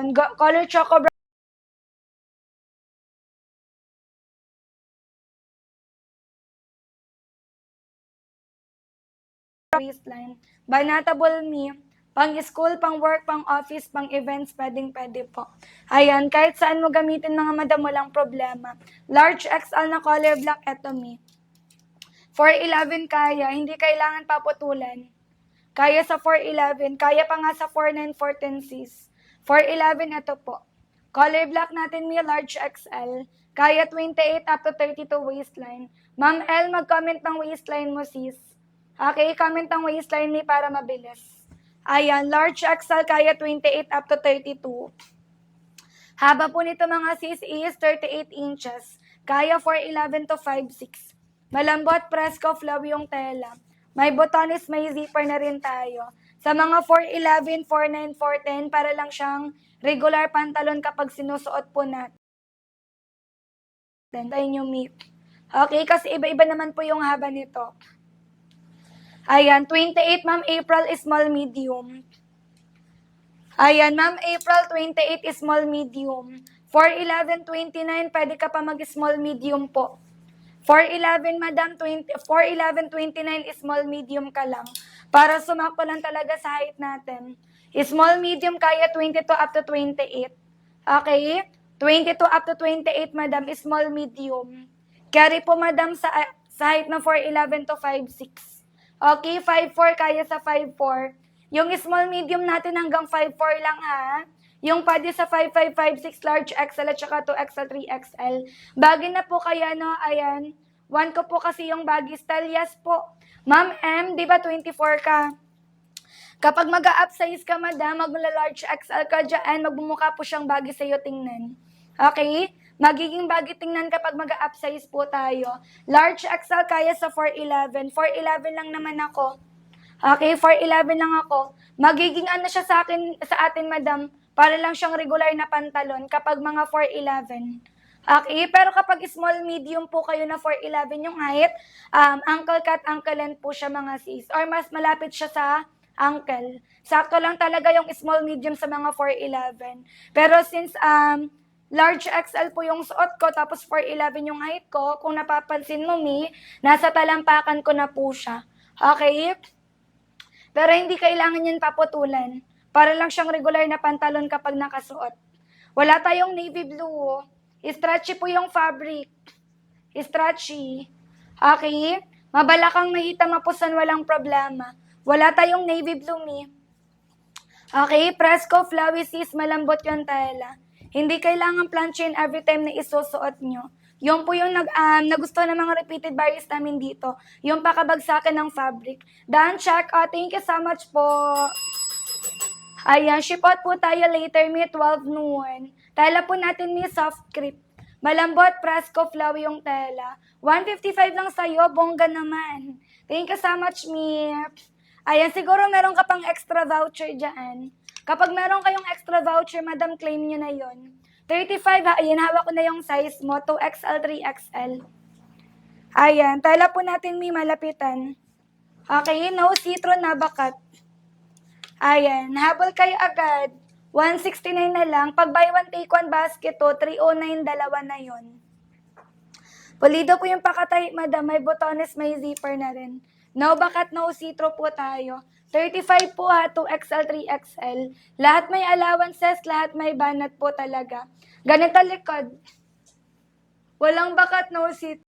Ayan, color choco brown. Waistline. Banatable me. Pang school, pang work, pang office, pang events, pwede po. Ayan, kahit saan mo gamitin mga madam, walang problema. Large XL na color black, eto me. 411 kaya, hindi kailangan paputulan. Kaya sa 411, kaya pa nga sa 49, 14 sis. 411, ito po. Color black natin may large XL. Kaya 28 up to 32 waistline. Ma'am L, mag-comment ng waistline mo sis. Okay, comment ng waistline ni para mabilis. Ayan, large XL kaya 28 up to 32. Haba po nito mga sis is 38 inches. Kaya 411 to 56. Malambot, presko, flow yung tela. May botones, may zipper na rin tayo. Sa mga 411, 49, 410, para lang siyang regular pantalon kapag sinusuot po natin. Tayo yung meet. Okay, kasi iba-iba naman po yung haba nito. Ayan, 28, Ma'am April, small, medium. Ayan, Ma'am April, 28 small, medium. 411, 29, pwede ka pa mag-small, medium po. 411, Madam, 411, 29, small, medium ka lang. Para sumakto lang talaga sa height natin. Small, medium, kaya 22 up to 28. Okay? 22 up to 28, Madam, small, medium. Carry po, Madam, sa height ng 411 to 56. Okay, 5'4", kaya sa 5'4". Yung small, medium natin hanggang 5'4 lang ha. Yung pwede sa 5'5", 5'6", large XL at saka 2XL, 3XL. Bagay na po kaya, no? Ayan. 1 ko po kasi yung baggy style. Yes po. Ma'am M, di ba 24 ka? Kapag mag-upsize ka, madam, magla-large XL ka dyan, magbumukha po siyang bagay sa'yo tingnan. Okay? Magiging bagay tingnan kapag mag-upsize po tayo. Large XL kaya sa 411. 411 lang naman ako. Okay, 411 lang ako. Magiging ano siya sa atin, madam, para lang siyang regular na pantalon kapag mga 411. Okay, pero kapag small, medium po kayo na 411 yung height, ankle cut, ankle length po siya mga sis. Or mas malapit siya sa ankle. Sakto lang talaga yung small, medium sa mga 411. Pero since large XL po yung suot ko, tapos 411 yung height ko, kung napapansin mo, nasa talampakan ko na po siya. Okay? Pero hindi kailangan yan paputulan. Para lang siyang regular na pantalon kapag nakasuot. Wala tayong navy blue. Stretchy po yung fabric. Stretchy. Okay? Mabalakang mahita mapusan, walang problema. Wala tayong navy blue, Okay? Presko, flowy sis, malambot yung tela. Hindi kailangan planchain every time na isusuot nyo. Yung po yung nagustuhan ng mga repeated buyers namin dito. Yung pakabagsakan ng fabric. Dan, check. Thank you so much po. Ayan, ship out po tayo later, 12 noon. Tela po natin soft crepe. Malambot, presko, flowy yung tela. 155 lang sa'yo, bongga naman. Thank you so much, Ayan, siguro meron ka pang extra voucher dyan. Kapag meron kayong extra voucher, madam, claim nyo na yon. 35, ayan, hawak ko na yung size mo, 2XL, 3XL. Ayan, tala po natin malapitan. Okay, no citron na bakat. Ayan, habol kayo agad. 169 na lang. Pag buy one, take one basket to, 309, dalawa na yon. Pulido po yung pakatay, madam. May botones, may zipper na rin. No bakat, no citro po tayo. 35 po ha, 2XL, 3XL. Lahat may allowances, lahat may banat po talaga. Ganito likod. Walang bakat, no citro.